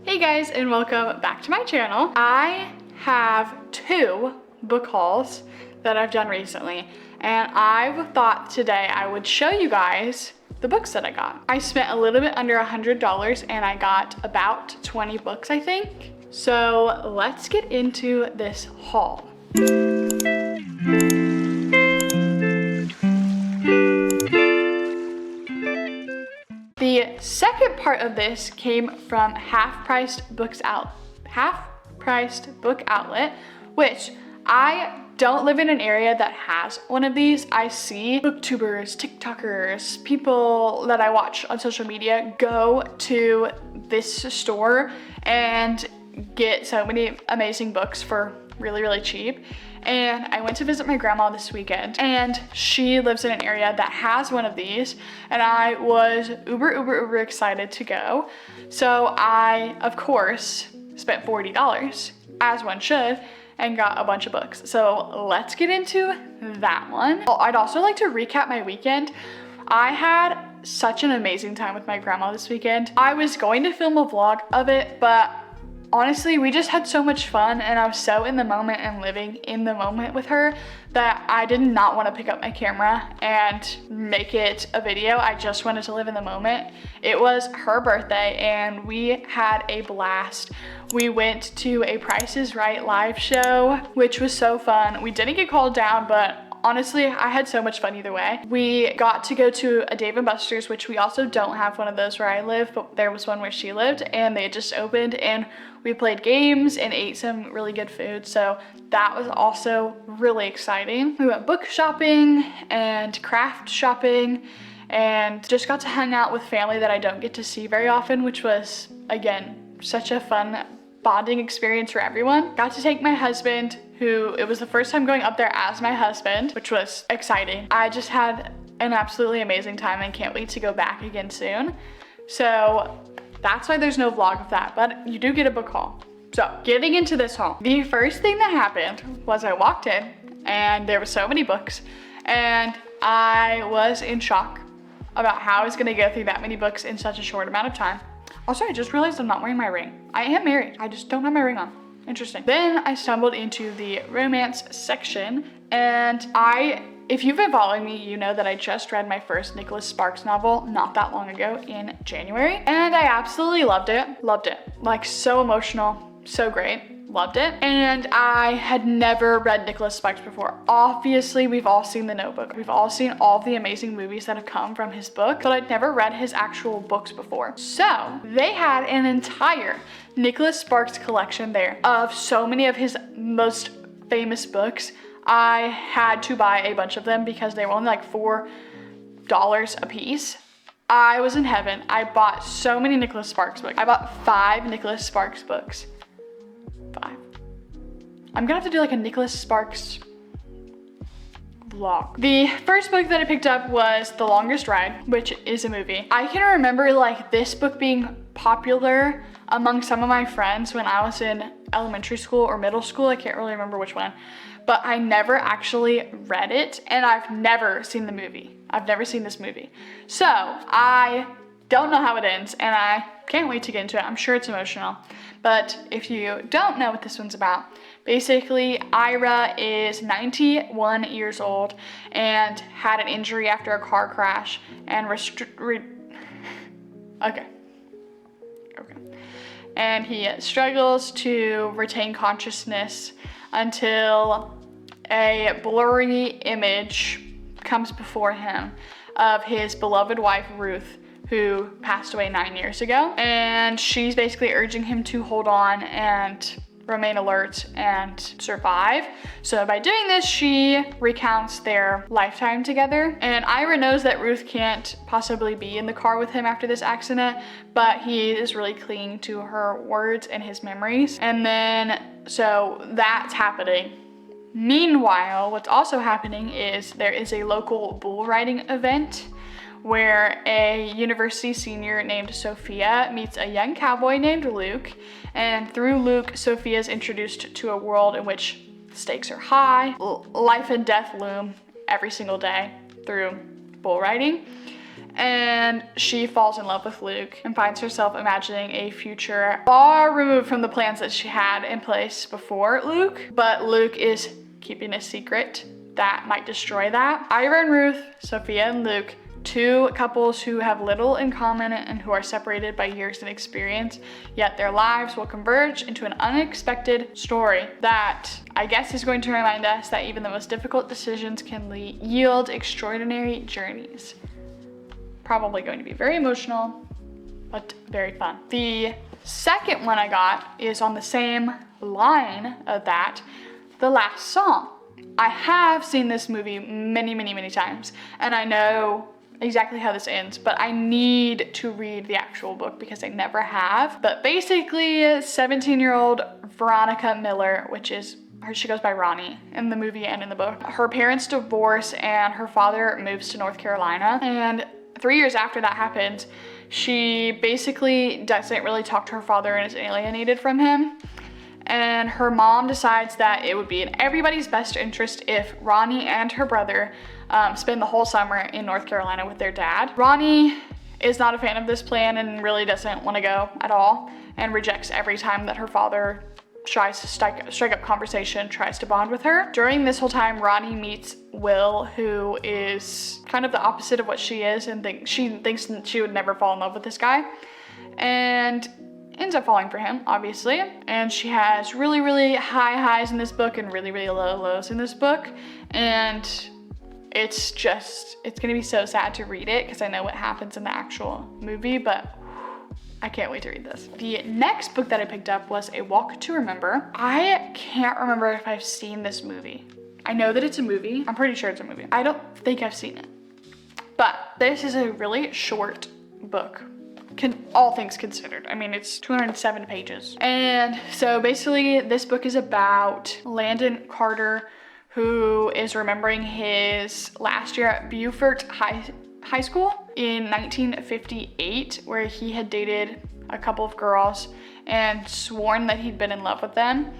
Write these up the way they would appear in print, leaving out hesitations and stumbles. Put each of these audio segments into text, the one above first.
Hey guys, and welcome back to my channel. I have 2 book hauls that I've done recently, and I thought today I would show you guys the books that I got. I spent a little bit under $100 and I got about 20 books, I think. So let's get into this haul. The second part of this came from Half-Priced Book Outlet, which I don't live in an area that has one of these. I see booktubers, TikTokers, people that I watch on social media go to this store and get so many amazing books for really cheap. And I went to visit my grandma this weekend, and she lives in an area that has one of these, and I was uber excited to go. So I, of course, spent $40, as one should, and got a bunch of books. So let's get into that one. I'd also like to recap my weekend. I had such an amazing time with my grandma this weekend. I was going to film a vlog of it, but honestly, we just had so much fun, and I was so in the moment and living in the moment with her that I did not want to pick up my camera and make it a video. I just wanted to live in the moment. It was her birthday and we had a blast. We went to a Price is Right live show, which was so fun. We didn't get called down, but honestly, I had so much fun either way. We got to go to a Dave & Buster's, which we also don't have one of those where I live, but there was one where she lived, and they had just opened, and we played games and ate some really good food. So that was also really exciting. We went book shopping and craft shopping and just got to hang out with family that I don't get to see very often, which was, again, such a fun bonding experience for everyone. Got to take my husband, who it was the first time going up there as my husband, which was exciting. I just had an absolutely amazing time and can't wait to go back again soon. So that's why there's no vlog of that, but you do get a book haul. So getting into this haul, the first thing that happened was I walked in and there were so many books, and I was in shock about how I was gonna go through that many books in such a short amount of time. Also, I just realized I'm not wearing my ring. I am married, I just don't have my ring on. Interesting. Then I stumbled into the romance section, and if you've been following me, you know that I just read my first Nicholas Sparks novel not that long ago in January, and I absolutely loved it. Like, so emotional, so great. Loved it. And I had never read Nicholas Sparks before. Obviously, we've all seen The Notebook. We've all seen all the amazing movies that have come from his book, but I'd never read his actual books before. So they had an entire Nicholas Sparks collection there of so many of his most famous books. I had to buy a bunch of them because they were only like $4 a piece. I was in heaven. I bought so many Nicholas Sparks books. I bought 5 Nicholas Sparks books. 5. I'm gonna have to do like a Nicholas Sparks vlog. The first book that I picked up was The Longest Ride, which is a movie. I can remember like this book being popular among some of my friends when I was in elementary school or middle school. I can't really remember which one, but I never actually read it, and I've never seen the movie. I've never seen this movie. So I don't know how it ends, and I can't wait to get into it. I'm sure it's emotional. But if you don't know what this one's about, basically Ira is 91 years old and had an injury after a car crash and and he struggles to retain consciousness until a blurry image comes before him of his beloved wife, Ruth, who passed away 9 years ago. And she's basically urging him to hold on and remain alert and survive. So by doing this, she recounts their lifetime together. And Ira knows that Ruth can't possibly be in the car with him after this accident, but he is really clinging to her words and his memories. And then, so that's happening. Meanwhile, what's also happening is there is a local bull riding event where a university senior named Sophia meets a young cowboy named Luke, and through Luke, Sophia is introduced to a world in which stakes are high, life and death loom every single day through bull riding. and she falls in love with Luke and finds herself imagining a future far removed from the plans that she had in place before Luke, but Luke is keeping a secret that might destroy that. Ira and Ruth, Sophia and Luke, two couples who have little in common and who are separated by years of experience, yet their lives will converge into an unexpected story that I guess is going to remind us that even the most difficult decisions can yield extraordinary journeys. Probably going to be very emotional, but very fun. The second one I got is on the same line of that, The Last Song. I have seen this movie many times, and I know exactly how this ends, but I need to read the actual book because I never have. But basically, 17-year-old Veronica Miller, which is she goes by Ronnie in the movie and in the book. Her parents divorce and her father moves to North Carolina. And 3 years after that happens, she basically doesn't really talk to her father and is alienated from him. And her mom decides that it would be in everybody's best interest if Ronnie and her brother spend the whole summer in North Carolina with their dad. Ronnie is not a fan of this plan and really doesn't want to go at all, and rejects every time that her father tries to strike up conversation, tries to bond with her. During this whole time, Ronnie meets Will, who is kind of the opposite of what she is, and she thinks she would never fall in love with this guy, and ends up falling for him, obviously. And she has really high highs in this book and really low lows in this book, and it's gonna be so sad to read it because I know what happens in the actual movie, but I can't wait to read this. The next book that I picked up was A Walk to Remember. I can't remember if I've seen this movie. I know that it's a movie. I'm pretty sure it's a movie. I don't think I've seen it. But this is a really short book, all things considered. I mean, it's 207 pages. And so basically this book is about Landon Carter, who is remembering his last year at Beaufort High School in 1958, where he had dated a couple of girls and sworn that he'd been in love with them.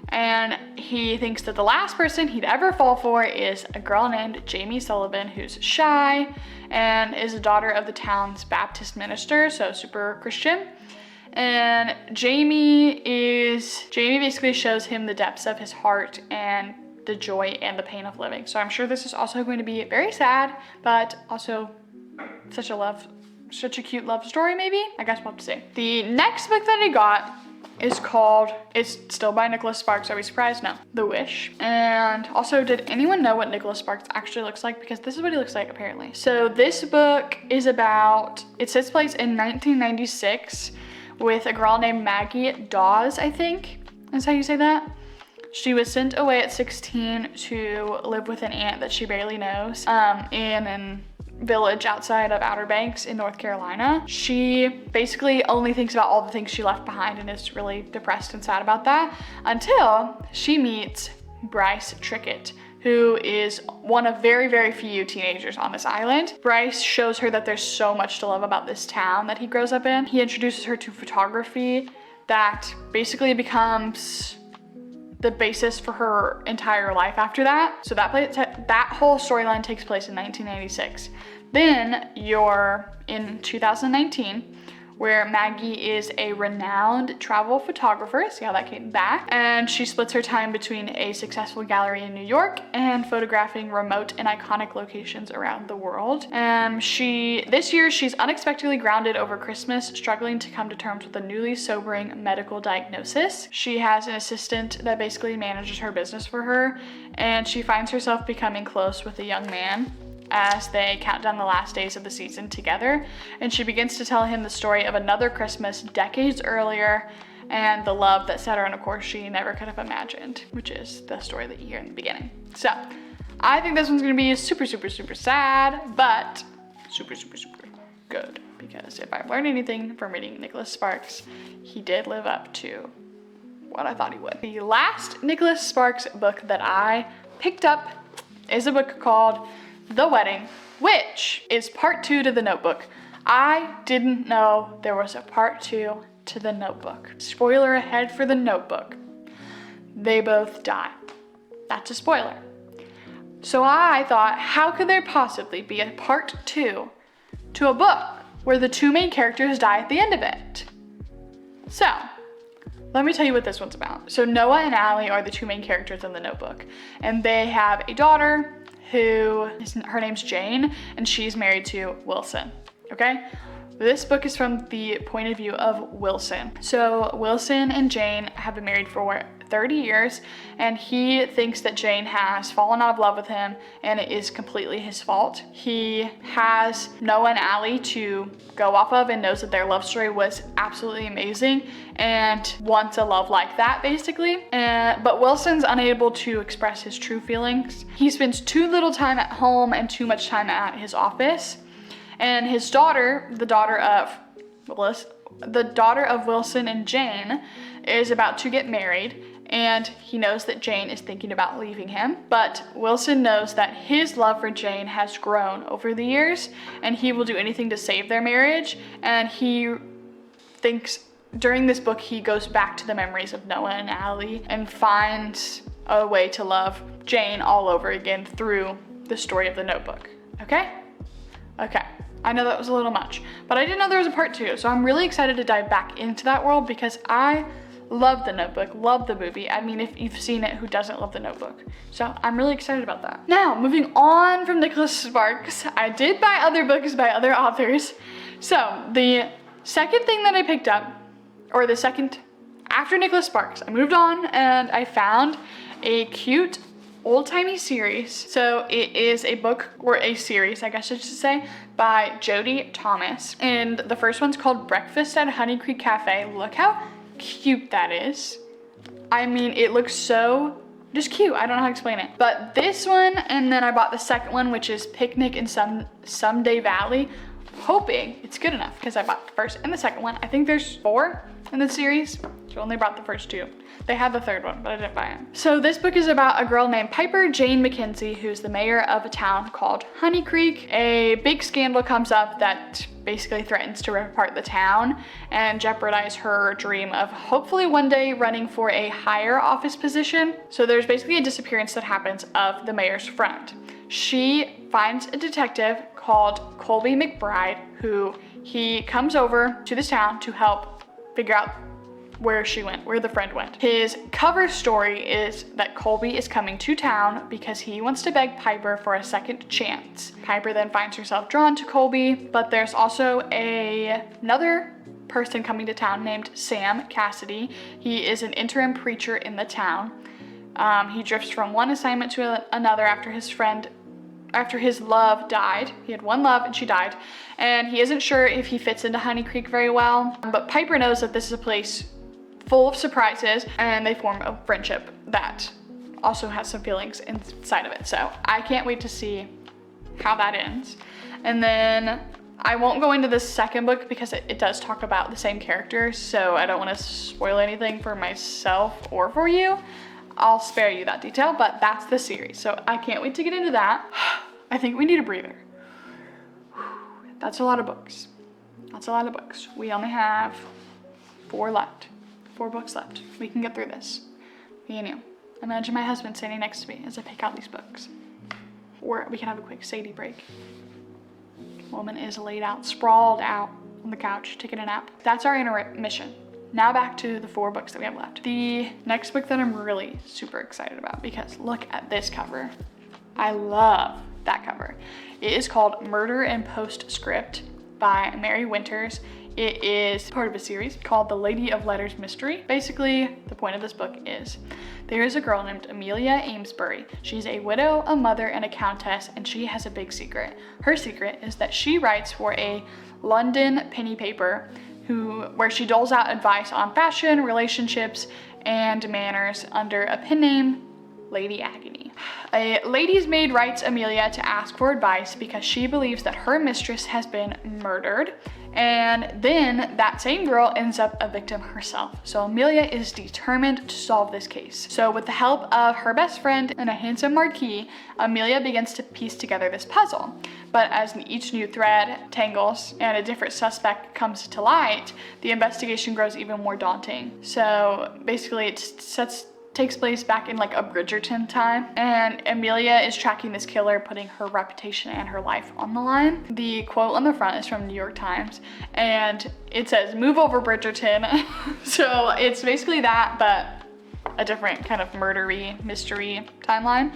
And he thinks that the last person he'd ever fall for is a girl named Jamie Sullivan, who's shy and is a daughter of the town's Baptist minister, so super Christian. And Jamie basically shows him the depths of his heart and the joy and the pain of living. So I'm sure this is also going to be very sad, but also such a cute love story, maybe? I guess we'll have to see. The next book that I got is called, it's still by Nicholas Sparks. Are we surprised? No. The Wish. And also, did anyone know what Nicholas Sparks actually looks like? Because this is what he looks like, apparently. So this book is about, it takes place in 1996 with a girl named Maggie Dawes, I think is how you say that. She was sent away at 16 to live with an aunt that she barely knows in an village outside of Outer Banks in North Carolina. She basically only thinks about all the things she left behind and is really depressed and sad about that until she meets Bryce Trickett, who is one of very few teenagers on this island. Bryce shows her that there's so much to love about this town that he grows up in. He introduces her to photography that basically becomes the basis for her entire life after that. So that whole storyline takes place in 1996. Then you're in 2019, where Maggie is a renowned travel photographer. See how that came back? And she splits her time between a successful gallery in New York and photographing remote and iconic locations around the world. This year, she's unexpectedly grounded over Christmas, struggling to come to terms with a newly sobering medical diagnosis. She has an assistant that basically manages her business for her, and she finds herself becoming close with a young man as they count down the last days of the season together. And she begins to tell him the story of another Christmas decades earlier and the love that set her on a course she never could have imagined, which is the story that you hear in the beginning. So I think this one's gonna be super sad, but super good, because if I've learned anything from reading Nicholas Sparks, he did live up to what I thought he would. The last Nicholas Sparks book that I picked up is a book called The Wedding, which is part 2 to The Notebook. I didn't know there was a part 2 to The Notebook. Spoiler ahead for The Notebook. They both die. That's a spoiler. So I thought, how could there possibly be a part 2 to a book where the two main characters die at the end of it. So, let me tell you what this one's about. So Noah and Allie are the two main characters in the Notebook, and they have a daughter her name's Jane, and she's married to Wilson, okay? This book is from the point of view of Wilson. So Wilson and Jane have been married for 30 years, and he thinks that Jane has fallen out of love with him, and it is completely his fault. He has Noah and Allie to go off of and knows that their love story was absolutely amazing and wants a love like that, basically. But Wilson's unable to express his true feelings. He spends too little time at home and too much time at his office. And his daughter, the daughter of Wilson and Jane, is about to get married, and he knows that Jane is thinking about leaving him. But Wilson knows that his love for Jane has grown over the years, and he will do anything to save their marriage. And he thinks during this book he goes back to the memories of Noah and Allie and finds a way to love Jane all over again through the story of the Notebook. Okay? Okay. I know that was a little much, but I didn't know there was a part 2, so I'm really excited to dive back into that world because I love the Notebook, love the movie. I mean, if you've seen it, who doesn't love the Notebook? So I'm really excited about that. Now, moving on from Nicholas Sparks, I did buy other books by other authors. So the second thing that I picked up, or the second after Nicholas Sparks, I moved on and I found a cute old-timey series. So it is a book, or a series, I guess I should say, by Jodie Thomas. And the first one's called Breakfast at Honey Creek Cafe. Look how cute that is. I mean, it looks so just cute. I don't know how to explain it. But this one, and then I bought the second one, which is Picnic in Someday Valley, hoping it's good enough because I bought the first and the second one. I think there's 4 in the series, so only bought the first 2. They had the third one, but I didn't buy it. So this book is about a girl named Piper Jane McKenzie, who's the mayor of a town called Honey Creek. A big scandal comes up that basically threatens to rip apart the town and jeopardize her dream of hopefully one day running for a higher office position. So there's basically a disappearance that happens of the mayor's friend. She finds a detective called Colby McBride, who he comes over to this town to help figure out where the friend went. His cover story is that Colby is coming to town because he wants to beg Piper for a second chance. Piper then finds herself drawn to Colby, but there's also another person coming to town named Sam Cassidy. He is an interim preacher in the town. He drifts from one assignment to another after his love died. He had one love and she died, and he isn't sure if he fits into Honey Creek very well, but Piper knows that this is a place full of surprises, and they form a friendship that also has some feelings inside of it. So I can't wait to see how that ends. And then I won't go into the second book because it does talk about the same characters, so I don't want to spoil anything for myself or for you. I'll spare you that detail, but that's the series, so I can't wait to get into that. I think we need a breather. That's a lot of books. That's a lot of books. We only have 4 left. 4 books left. We can get through this. Me and you. Imagine my husband standing next to me as I pick out these books. Or we can have a quick Sadie break. Woman is laid out, sprawled out on the couch, taking a nap. That's our intermission. Now back to the 4 books that we have left. The next book that I'm really super excited about, because look at this cover. I love that cover. It is called Murder and Postscript by Mary Winters. It is part of a series called The Lady of Letters Mystery. Basically, the point of this book is there is a girl named Amelia Amesbury. She's a widow, a mother, and a countess, and she has a big secret. Her secret is that she writes for a London penny paper where she doles out advice on fashion, relationships, and manners under a pen name, Lady Agony. A lady's maid writes Amelia to ask for advice because she believes that her mistress has been murdered, and then that same girl ends up a victim herself. So Amelia is determined to solve this case. So with the help of her best friend and a handsome marquis, Amelia begins to piece together this puzzle. But as each new thread tangles and a different suspect comes to light, the investigation grows even more daunting. So basically it sets takes place back in like a Bridgerton time, and Amelia is tracking this killer, putting her reputation and her life on the line. The quote on the front is from New York Times, and it says, "Move over, Bridgerton." So it's basically that, but a different kind of murdery mystery timeline.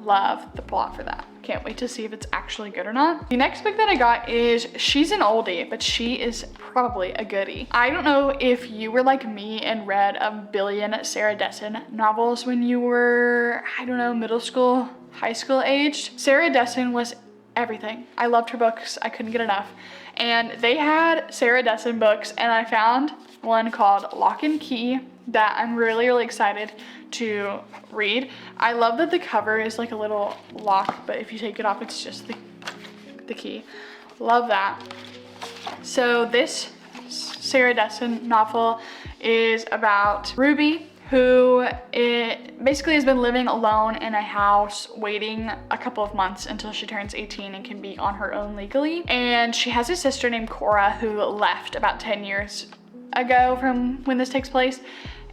Love the plot for that. Can't wait to see if it's actually good or not. The next book that I got is, she's an oldie, but she is probably a goodie. I don't know if you were like me and read a billion Sarah Dessen novels when you were, I don't know, middle school, high school aged. Sarah Dessen was everything. I loved her books. I couldn't get enough. And they had Sarah Dessen books, and I found one called Lock and Key that I'm really, really excited to read. I love that the cover is like a little lock, but if you take it off, it's just the key. Love that. So this Sarah Dessen novel is about Ruby, who basically has been living alone in a house, waiting a couple of months until she turns 18 and can be on her own legally. And she has a sister named Cora who left about 10 years ago from when this takes place.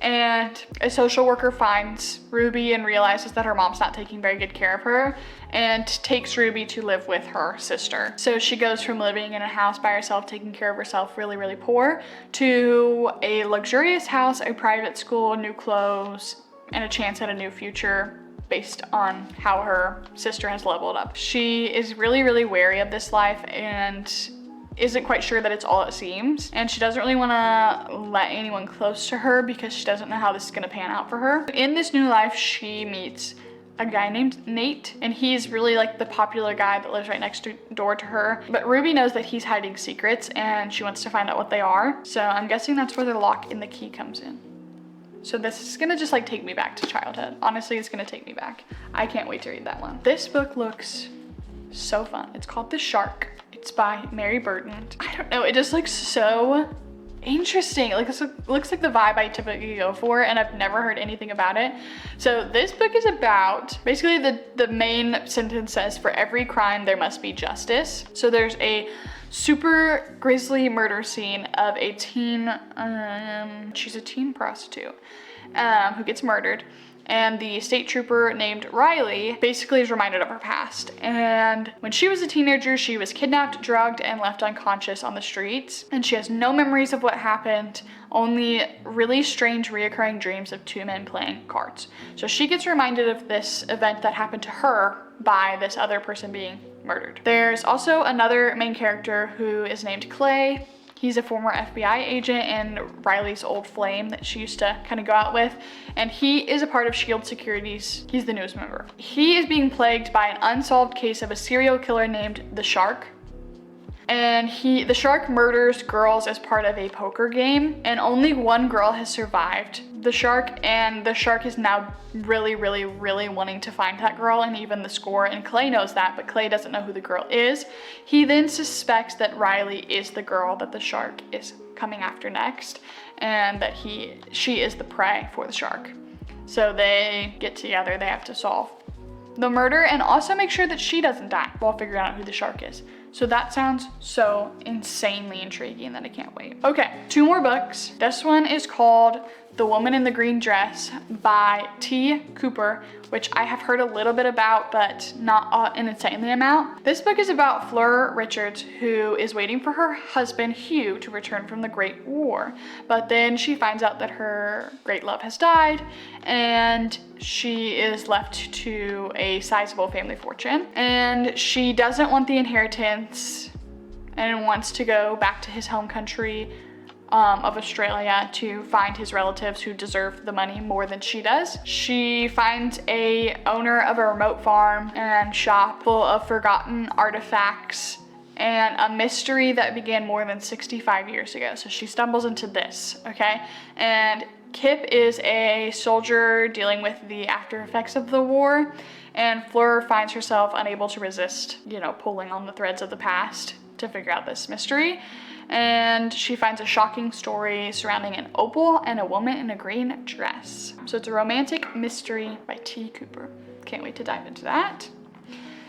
And a social worker finds Ruby and realizes that her mom's not taking very good care of her, and takes Ruby to live with her sister. So she goes from living in a house by herself, taking care of herself, really, really poor, to a luxurious house, a private school, new clothes, and a chance at a new future based on how her sister has leveled up. She is really, really wary of this life and isn't quite sure that it's all it seems, and she doesn't really want to let anyone close to her because she doesn't know how this is going to pan out for her. In this new life, she meets a guy named Nate, and he's really like the popular guy that lives right next door to her, but Ruby knows that he's hiding secrets and she wants to find out what they are. So I'm guessing that's where the Lock and the Key comes in. So this is gonna just like take me back to childhood. Honestly, it's gonna take me back. I can't wait to read that one. This book looks so fun. It's called The Shark. It's by Mary Burton. I don't know, it just looks so interesting. Like, this looks like the vibe I typically go for, and I've never heard anything about it. So this book is about, basically the main sentence says, for every crime there must be justice. So there's a super grisly murder scene of a teen, she's a teen prostitute who gets murdered. And the state trooper named Riley basically is reminded of her past. And when she was a teenager, she was kidnapped, drugged, and left unconscious on the streets. And she has no memories of what happened, only really strange reoccurring dreams of two men playing cards. So she gets reminded of this event that happened to her by this other person being murdered. There's also another main character who is named Clay. He's a former FBI agent and Riley's old flame that she used to kind of go out with. And he is a part of SHIELD Securities. He's the newest member. He is being plagued by an unsolved case of a serial killer named the Shark. And the Shark murders girls as part of a poker game, and only one girl has survived the Shark, and the Shark is now really, really, really wanting to find that girl and even the score, and Clay knows that, but Clay doesn't know who the girl is. He then suspects that Riley is the girl that the Shark is coming after next, and that she is the prey for the Shark. So they get together, they have to solve the murder and also make sure that she doesn't die while figuring out who the Shark is. So that sounds so insanely intriguing that I can't wait. Okay, 2 more books. This one is called The Woman in the Green Dress by T. Cooper, which I have heard a little bit about, but not an insanely amount. This book is about Fleur Richards, who is waiting for her husband, Hugh, to return from the Great War. But then she finds out that her great love has died, and she is left to a sizable family fortune. And she doesn't want the inheritance and wants to go back to his home country of Australia to find his relatives who deserve the money more than she does. She finds a owner of a remote farm and shop full of forgotten artifacts and a mystery that began more than 65 years ago. So she stumbles into this, okay? And Kip is a soldier dealing with the after effects of the war, and Fleur finds herself unable to resist, pulling on the threads of the past to figure out this mystery. And she finds a shocking story surrounding an opal and a woman in a green dress. So it's a romantic mystery by T. Cooper. Can't wait to dive into that.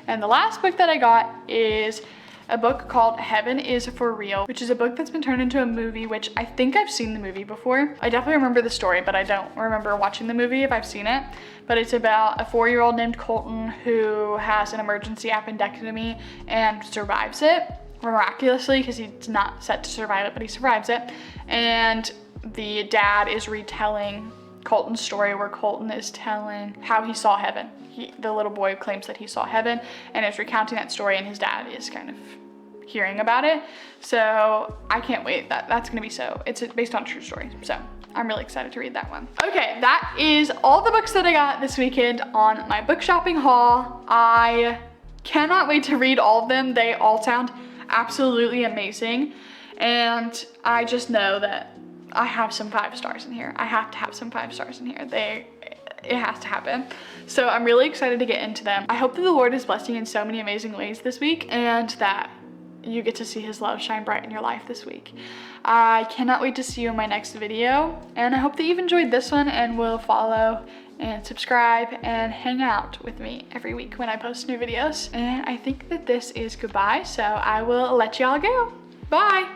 And the last book that I got is a book called Heaven is for Real, which is a book that's been turned into a movie, which I think I've seen the movie before. I definitely remember the story, but I don't remember watching the movie if I've seen it. But it's about a 4-year-old named Colton who has an emergency appendectomy and survives it miraculously, because he's not set to survive it, but he survives it. And the dad is retelling Colton's story, where Colton is telling how he saw heaven. The little boy claims that he saw heaven and is recounting that story, and his dad is kind of hearing about it. So I can't wait. That's gonna be it's based on a true story. So I'm really excited to read that one. Okay, that is all the books that I got this weekend on my book shopping haul. I cannot wait to read all of them. They all sound absolutely amazing. And I just know that I have some 5 stars in here. I have to have some 5 stars in here. It has to happen. So I'm really excited to get into them. I hope that the Lord is blessing you in so many amazing ways this week, and that you get to see his love shine bright in your life this week. I cannot wait to see you in my next video, and I hope that you've enjoyed this one and will follow and subscribe and hang out with me every week when I post new videos. And I think that this is goodbye, so I will let y'all go. Bye.